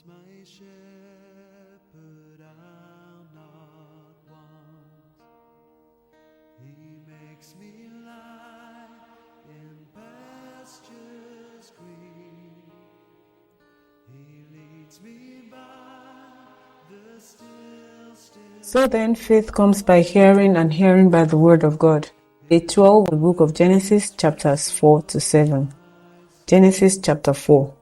my shepherd, I'll not want. He makes me lie in pastures green. He leads me by the still. So then faith comes by hearing, and hearing by the word of God. Day 12, the book of Genesis, chapters 4 to 7. Genesis chapter 4.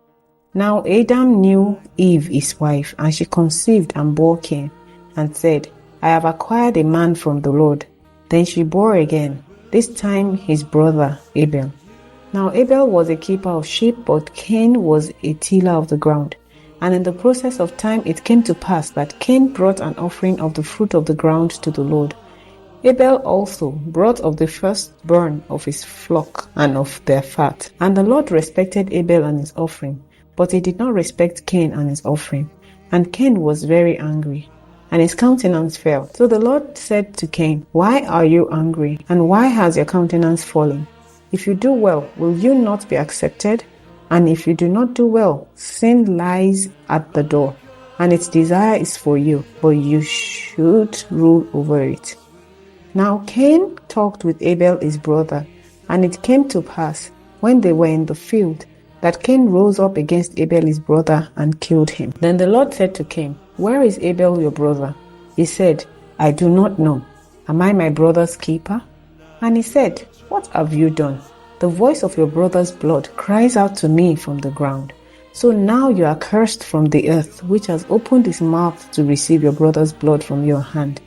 Now Adam knew Eve his wife, and she conceived and bore Cain, and said, I have acquired a man from the Lord. Then she bore again, this time his brother Abel. Now Abel was a keeper of sheep, but Cain was a tiller of the ground. And in the process of time it came to pass that Cain brought an offering of the fruit of the ground to the Lord. Abel also brought of the firstborn of his flock and of their fat. And the Lord respected Abel and his offering, but he did not respect Cain and his offering. And Cain was very angry, and his countenance fell. So the Lord said to Cain, Why are you angry, and why has your countenance fallen? If you do well, will you not be accepted? And if you do not do well, sin lies at the door, and its desire is for you, but you should rule over it. Now Cain talked with Abel his brother, and it came to pass, when they were in the field, that Cain rose up against Abel his brother and killed him. Then the Lord said to Cain, Where is Abel your brother? He said, I do not know. Am I my brother's keeper? And he said, What have you done? The voice of your brother's blood cries out to me from the ground. So now you are cursed from the earth, which has opened its mouth to receive your brother's blood from your hand.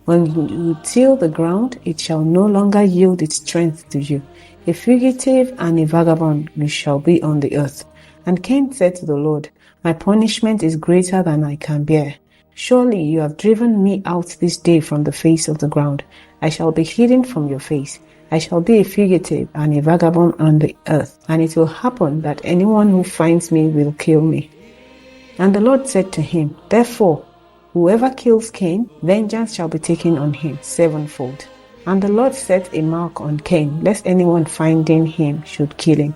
When you till the ground, it shall no longer yield its strength to you. A fugitive and a vagabond you shall be on the earth. And Cain said to the Lord, My punishment is greater than I can bear. Surely you have driven me out this day from the face of the ground. I shall be hidden from your face. I shall be a fugitive and a vagabond on the earth. And it will happen that anyone who finds me will kill me. And the Lord said to him, Therefore, whoever kills Cain, vengeance shall be taken on him sevenfold. And the Lord set a mark on Cain, lest anyone finding him should kill him.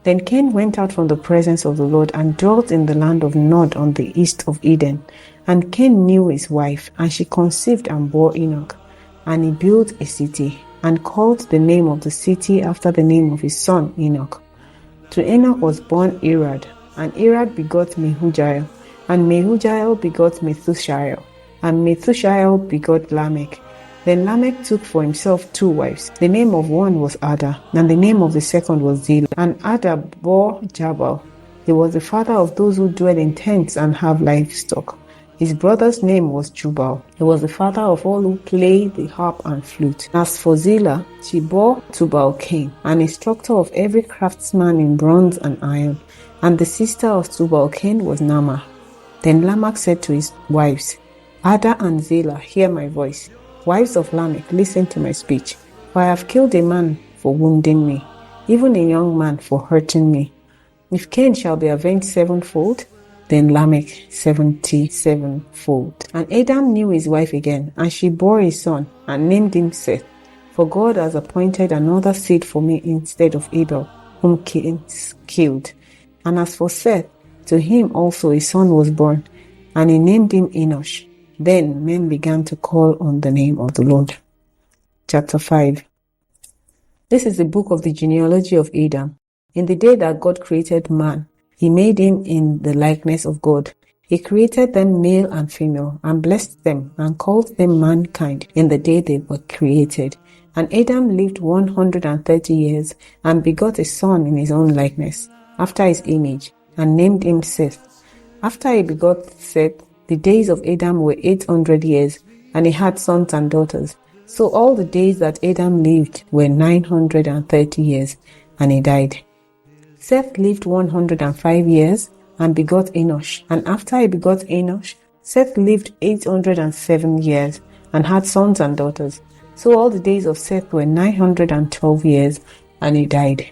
Then Cain went out from the presence of the Lord and dwelt in the land of Nod on the east of Eden. And Cain knew his wife, and she conceived and bore Enoch. And he built a city, and called the name of the city after the name of his son Enoch. To Enoch was born Irad, and Irad begot Mehujael, and Mehujael begot Methushael, and Methushael begot Lamech. Then Lamech took for himself 2 wives. The name of one was Ada, and the name of the second was Zillah. And Ada bore Jabal. He was the father of those who dwell in tents and have livestock. His brother's name was Jubal. He was the father of all who play the harp and flute. As for Zillah, she bore Tubal-Cain, an instructor of every craftsman in bronze and iron. And the sister of Tubal-Cain was Naamah. Then Lamech said to his wives, Ada and Zillah, hear my voice. Wives of Lamech, listen to my speech. For I have killed a man for wounding me, even a young man for hurting me. If Cain shall be avenged sevenfold, then Lamech 77-fold. And Adam knew his wife again, and she bore a son, and named him Seth. For God has appointed another seed for me instead of Abel, whom Cain killed. And as for Seth, to him also a son was born, and he named him Enosh. Then men began to call on the name of the Lord. Chapter 5. This is the book of the genealogy of Adam. In the day that God created man, he made him in the likeness of God. He created them male and female, and blessed them, and called them mankind in the day they were created. And Adam lived 130 years, and begot a son in his own likeness, after his image, and named him Seth. After he begot Seth, the days of Adam were 800 years, and he had sons and daughters. So all the days that Adam lived were 930 years, and he died. Seth lived 105 years, and begot Enosh. And after he begot Enosh, Seth lived 807 years, and had sons and daughters. So all the days of Seth were 912 years, and he died.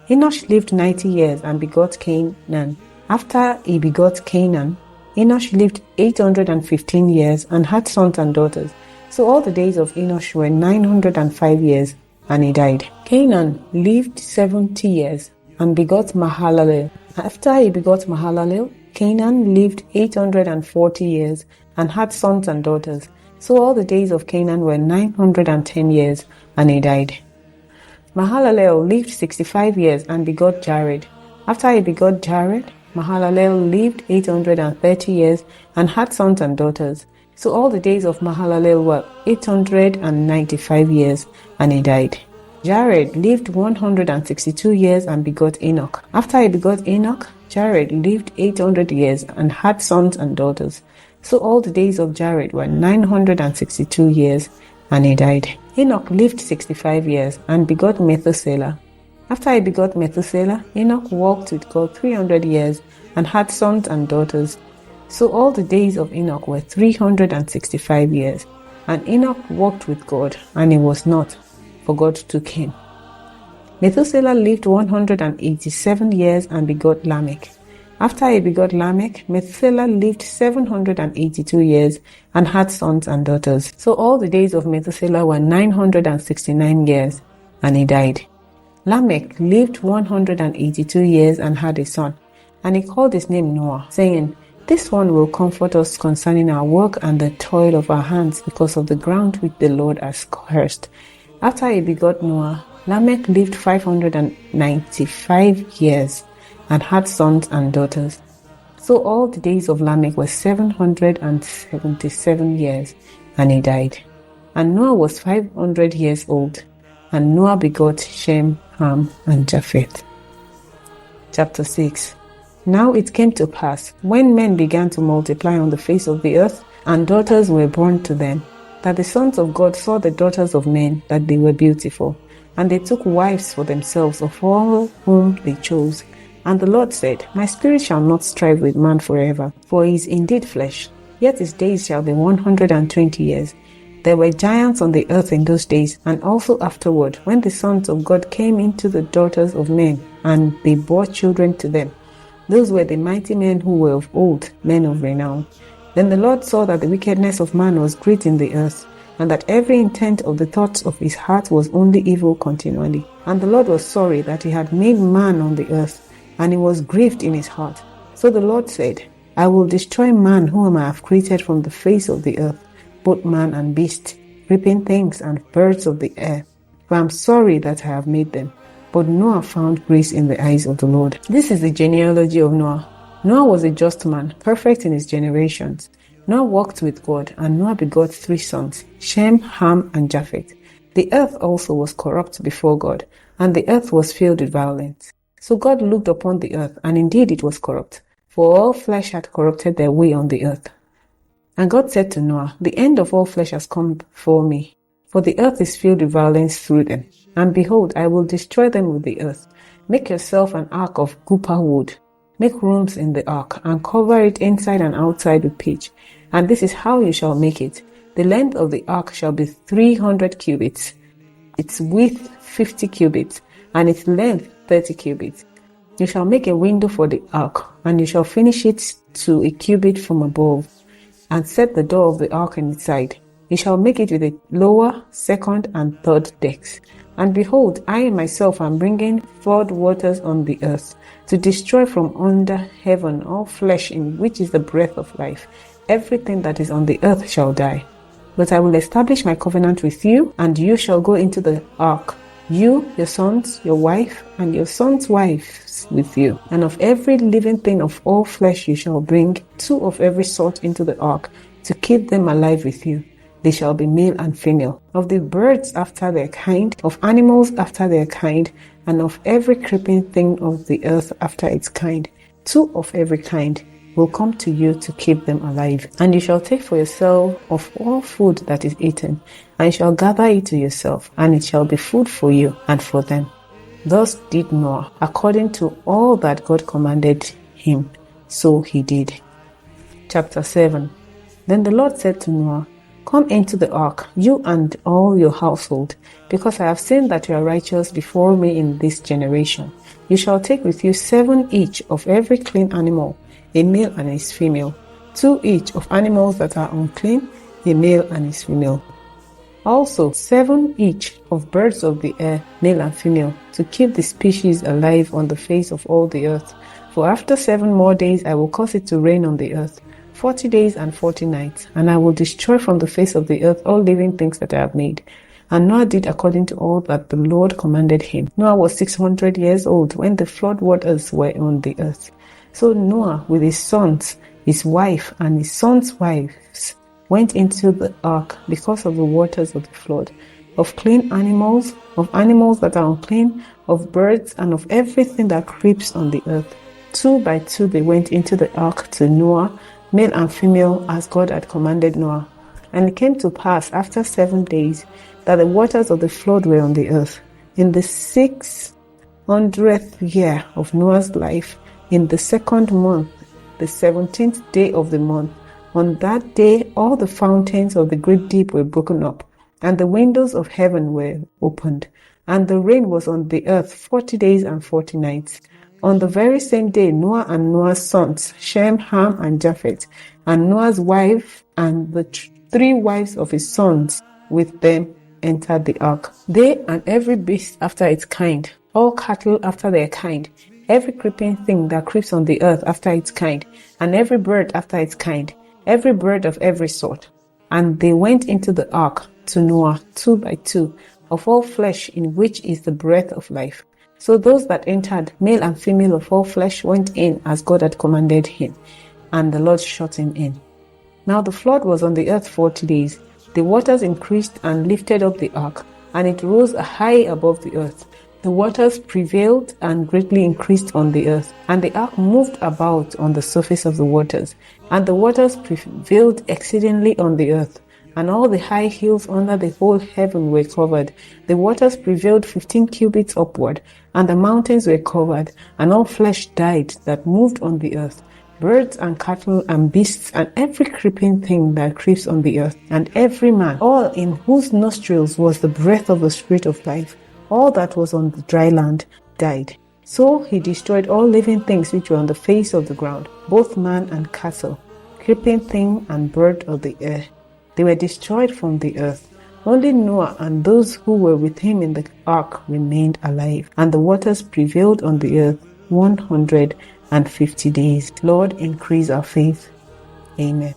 Enosh lived 90 years, and begot Canaan. After he begot Canaan, Enosh lived 815 years, and had sons and daughters. So all the days of Enosh were 905 years, and he died. Canaan lived 70 years, and begot Mahalalel. After he begot Mahalalel, Canaan lived 840 years and had sons and daughters. So all the days of Canaan were 910 years, and he died. Mahalalel lived 65 years and begot Jared. After he begot Jared, Mahalalel lived 830 years and had sons and daughters. So all the days of Mahalalel were 895 years, and he died. Jared lived 162 years and begot Enoch. After he begot Enoch, Jared lived 800 years and had sons and daughters. So all the days of Jared were 962 years, and he died. Enoch lived 65 years and begot Methuselah. After he begot Methuselah, Enoch walked with God 300 years and had sons and daughters. So all the days of Enoch were 365 years. And Enoch walked with God, and he was not, for God took him. Methuselah lived 187 years and begot Lamech. After he begot Lamech, Methuselah lived 782 years and had sons and daughters. So all the days of Methuselah were 969 years, and he died. Lamech lived 182 years and had a son, and he called his name Noah, saying, "This one will comfort us concerning our work and the toil of our hands, because of the ground which the Lord has cursed." After he begot Noah, Lamech lived 595 years and had sons and daughters. So all the days of Lamech were 777 years, and he died. And Noah was 500 years old, and Noah begot Shem, Ham, and Japheth. Chapter 6. Now it came to pass, when men began to multiply on the face of the earth, and daughters were born to them, that the sons of God saw the daughters of men, that they were beautiful, and they took wives for themselves of all whom they chose. And the Lord said, My spirit shall not strive with man forever, for he is indeed flesh, yet his days shall be 120 years. There were giants on the earth in those days, and also afterward, when the sons of God came into the daughters of men, and they bore children to them. Those were the mighty men who were of old, men of renown. Then the Lord saw that the wickedness of man was great in the earth, and that every intent of the thoughts of his heart was only evil continually. And the Lord was sorry that he had made man on the earth, and he was grieved in his heart. So the Lord said, I will destroy man whom I have created from the face of the earth, both man and beast, creeping things and birds of the air. For I am sorry that I have made them. But Noah found grace in the eyes of the Lord. This is the genealogy of Noah. Noah was a just man, perfect in his generations. Noah walked with God, and Noah begot 3 sons, Shem, Ham, and Japheth. The earth also was corrupt before God, and the earth was filled with violence. So God looked upon the earth, and indeed it was corrupt, for all flesh had corrupted their way on the earth. And God said to Noah, The end of all flesh has come before me, for the earth is filled with violence through them. And behold, I will destroy them with the earth. Make yourself an ark of gopher wood. Make rooms in the ark, and cover it inside and outside with pitch. And this is how you shall make it. The length of the ark shall be 300 cubits, its width 50 cubits, and its length 30 cubits. You shall make a window for the ark, and you shall finish it to a cubit from above, and set the door of the ark in its side. You shall make it with a lower, second, and third decks. And behold, I myself am bringing flood waters on the earth, to destroy from under heaven all flesh in which is the breath of life. Everything that is on the earth shall die. But I will establish my covenant with you, and you shall go into the ark, you, your sons, your wife, and your sons' wives with you. And of every living thing of all flesh you shall bring 2 of every sort into the ark, to keep them alive with you. They shall be male and female. Of the birds after their kind, of animals after their kind, and of every creeping thing of the earth after its kind. 2 of every kind will come to you to keep them alive. And you shall take for yourself of all food that is eaten, and you shall gather it to yourself, and it shall be food for you and for them. Thus did Noah, according to all that God commanded him, so he did. Chapter 7. Then the Lord said to Noah, Come into the ark, you and all your household, because I have seen that you are righteous before me in this generation. You shall take with you 7 each of every clean animal, a male and his female, 2 each of animals that are unclean, a male and his female. Also 7 each of birds of the air, male and female, to keep the species alive on the face of all the earth. For after 7 more days I will cause it to rain on the earth, 40 days and 40 nights, and I will destroy from the face of the earth all living things that I have made. And Noah did according to all that the Lord commanded him. Noah was 600 years old when the flood waters were on the earth. So Noah with his sons, his wife, and his sons' wives went into the ark because of the waters of the flood, of clean animals, of animals that are unclean, of birds, and of everything that creeps on the earth. 2 by 2 they went into the ark to Noah, male and female, as God had commanded Noah. And it came to pass after 7 days that the waters of the flood were on the earth. In the 600th year of Noah's life, in the 2nd month, the 17th day of the month, on that day all the fountains of the great deep were broken up, and the windows of heaven were opened, and the rain was on the earth 40 days and 40 nights. On the very same day, Noah and Noah's sons, Shem, Ham, and Japheth, and Noah's wife and the 3 wives of his sons with them entered the ark. They and every beast after its kind, all cattle after their kind, every creeping thing that creeps on the earth after its kind, and every bird after its kind, every bird of every sort. And they went into the ark to Noah 2 by 2, of all flesh in which is the breath of life. So those that entered, male and female of all flesh, went in as God had commanded him, and the Lord shut him in. Now the flood was on the earth 40 days. The waters increased and lifted up the ark, and it rose high above the earth. The waters prevailed and greatly increased on the earth, and the ark moved about on the surface of the waters, and the waters prevailed exceedingly on the earth, and all the high hills under the whole heaven were covered. The waters prevailed 15 cubits upward, and the mountains were covered, and all flesh died that moved on the earth, birds and cattle and beasts and every creeping thing that creeps on the earth, and every man, all in whose nostrils was the breath of the Spirit of life. All that was on the dry land died. So he destroyed all living things which were on the face of the ground, both man and cattle, creeping thing and bird of the air. They were destroyed from the earth. Only Noah and those who were with him in the ark remained alive, and the waters prevailed on the earth 150 days. Lord, increase our faith. Amen.